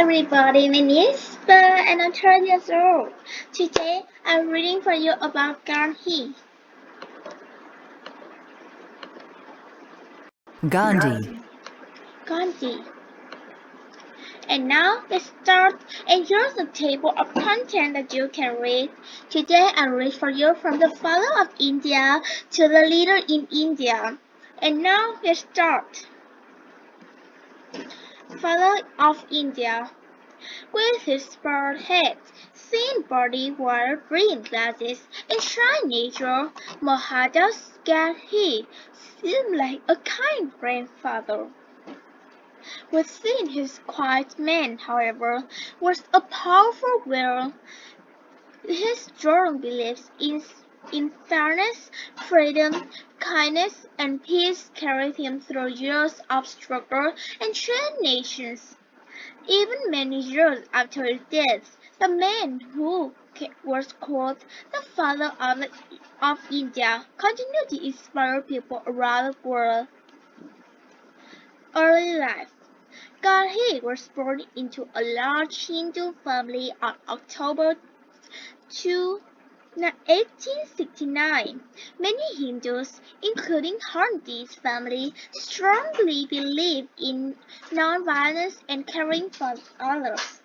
everybody, my name is Spur and I'm 12 years old. Today I'm reading for you about Gandhi. Gandhi. Gandhi. And now let's start. And here's a table of content that you can read. Today I read for you from the father of India to the leader in India. And now let's start. Father of India. With his bald head, thin body, wire green glasses, and shy nature, Mohandas Gandhi seemed like a kind grandfather. Within his quiet man, however, was a powerful will. His strong beliefs in fairness, freedom, kindness, and peace carried him through years of struggle and changed nations. Even many years after his death, the man who was called the father of India continued to inspire people around the world. Early life. Gandhi was born into a large Hindu family on October 2, 1869. Many Hindus, including Gandhi's family, strongly believe in nonviolence and caring for others.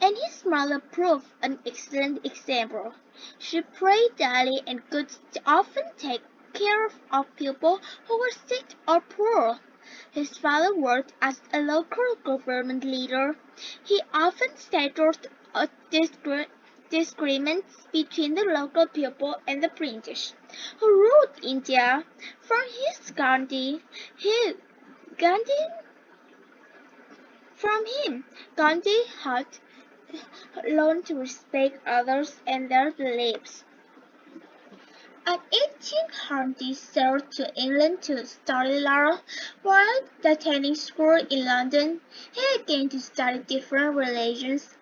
And his mother proved an excellent example. She prayed daily and could often take care of people who were sick or poor. His father worked as a local government leader. He often settled disagreements between the local people and the British, who ruled India. He, Gandhi, from him, Gandhi had learn to respect others and their beliefs. At 18, Gandhi sailed to England to study law. While attending school in London, he began to study different religions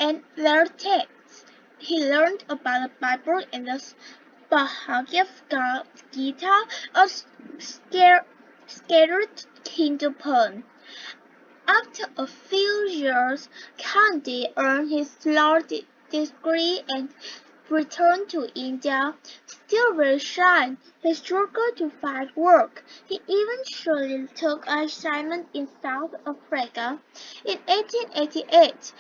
and their texts. He learned about the Bible and the Bhagavad Gita, a scattered Hindu poem. After a few years, Gandhi earned his law degree and returned to India. Still very shy, he struggled to find work. He eventually took an assignment in South Africa. In 1888,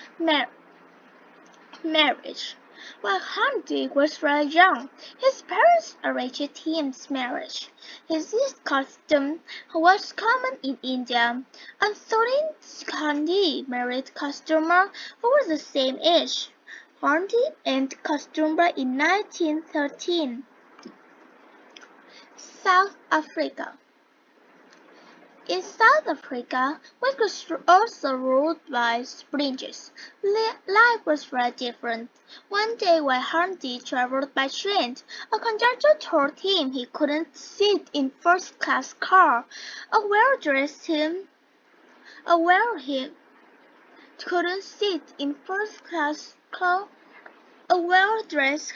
marriage. While Gandhi was very young, his parents arranged his marriage. This custom was common in India. Until Gandhi married Kasturba, who was the same age. Gandhi and Kasturba in 1913. South Africa. In South Africa, which was also ruled by British, life was very different. One day while Gandhi traveled by train, a conductor told him he couldn't sit in first-class car. A well-dressed him, a well he couldn't sit in first-class car. A well-dressed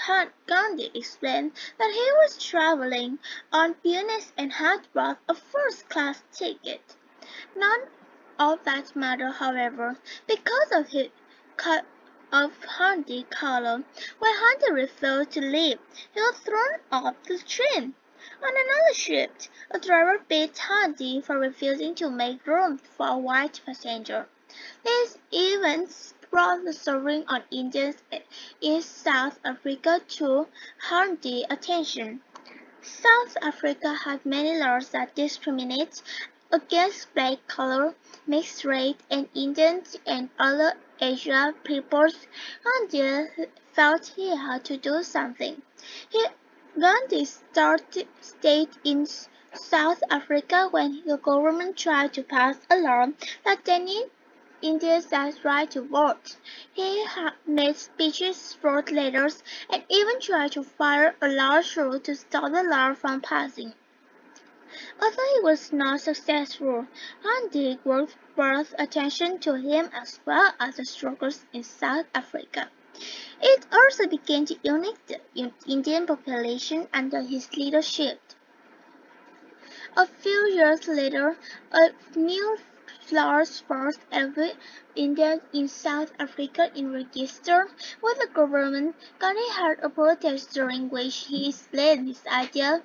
Gandhi explained that he was traveling on business and had bought a first-class ticket. None of that mattered, however, because of Gandhi's color. When Gandhi refused to leave, he was thrown off the train. On another ship, a driver beat Gandhi for refusing to make room for a white passenger. These events brought the suffering on Indians in South Africa to Gandhi's attention. South Africa had many laws that discriminate against black color, mixed race, and Indians and other Asian peoples. Gandhi felt he had to do something. Gandhi stayed in South Africa when the government tried to pass a law that denied Indians the right to vote. He made speeches, wrote letters, and even tried to fire a lawsuit to stop the law from passing. Although he was not successful, Gandhi work brought attention to him as well as the struggles in South Africa. It also began to unite the Indian population under his leadership. A few years later, a new last first ever Indian in South Africa in register with the government. Gandhi held a protest during which he explained his idea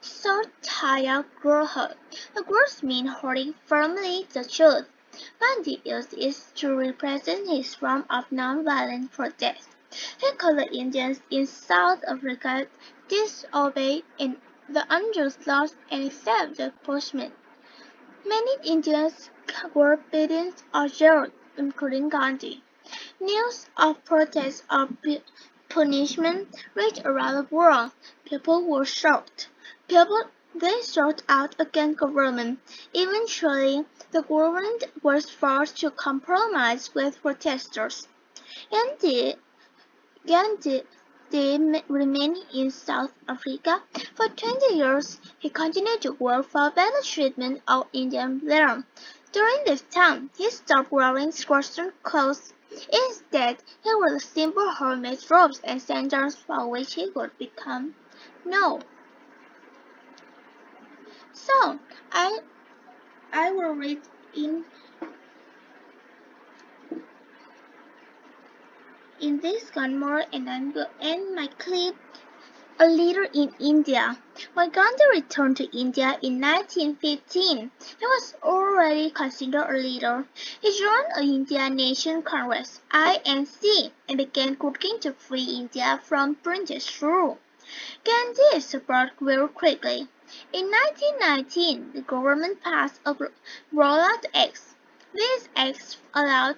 Satyagraha. The words mean holding firmly the truth. Gandhi used it to represent his form of non-violent protest. He called the Indians in South Africa disobey the unjust laws and accept the punishment. Many Indians were beaten or jailed, including Gandhi. News of protests or punishment reached around the world. People were shocked. They sought out against government. Eventually, the government was forced to compromise with protesters. Gandhi Gandhi remained in South Africa for 20 years. He continued to work for better treatment of Indians there. During this time, he stopped wearing Western clothes. Instead, he wore simple homemade robes and sandals for which he would become known. So, I will read in this one more and I'm going to end my clip. A leader in India. When Gandhi returned to India in 1915, he was already considered a leader. He joined the Indian Nation Congress (INC) and began working to free India from British rule. Gandhi support grew quickly. In 1919, the government passed a Rollout Act. These acts allowed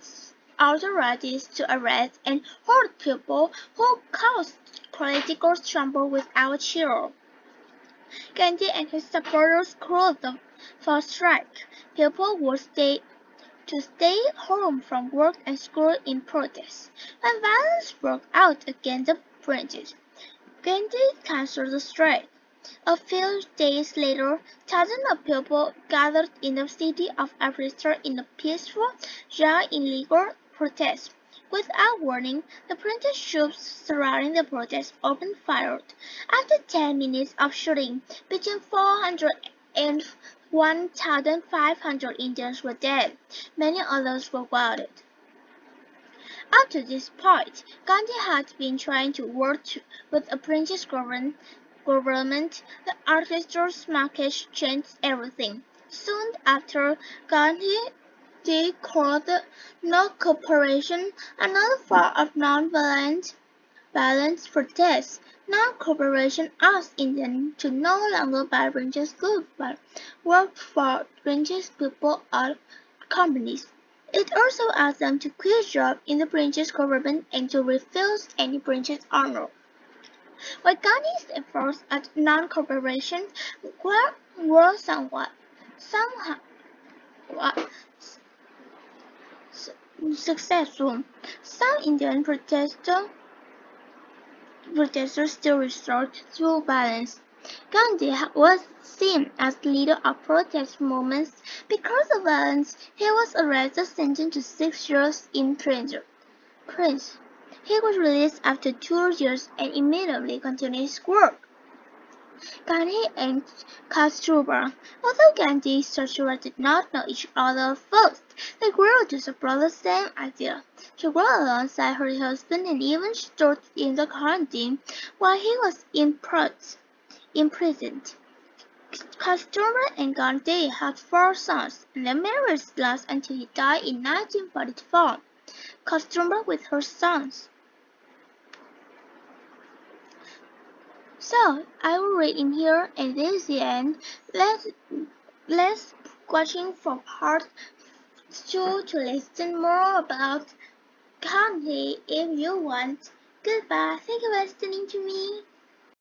authorities to arrest and hold people who caused political trouble without trial. Gandhi and his supporters called for strike. People would stay home from work and school in protest. When violence broke out against the British, Gandhi cancelled the strike. A few days later, thousands of people gathered in the city of Amritsar in a peaceful, yet illegal protest. Without warning, the British troops surrounding the protest opened fire. After 10 minutes of shooting, between 400 and 1,500 Indians were dead. Many others were wounded. Up to this point, Gandhi had been trying to work with a British government. The armistice market changed everything. Soon after, Gandhi called non-cooperation another form of non-violent protest. Non-cooperation asked Indians to no longer buy British goods but work for British people or companies. It also asked them to quit jobs in the British government and to refuse any British honor. While Gandhi's efforts at non-cooperation were somehow successful, some Indian protesters still resorted to violence. Gandhi was seen as leader of protest movements. Because of violence, he was arrested, sentenced to 6 years in prison. He was released after 2 years and immediately continued his work. Gandhi and Kasturba. Although Gandhi and Kasturba did not know each other first, they grew to support the same idea. She worked alongside her husband and even stood in the quarantine while he was imprisoned. Kasturba and Gandhi had 4 sons, and their marriage lasted until he died in 1944. Kasturba with her sons. So I will read in here, and this is the end. Let's watching for part 2 to listen more about Gandhi if you want. Goodbye. Thank you for listening to me.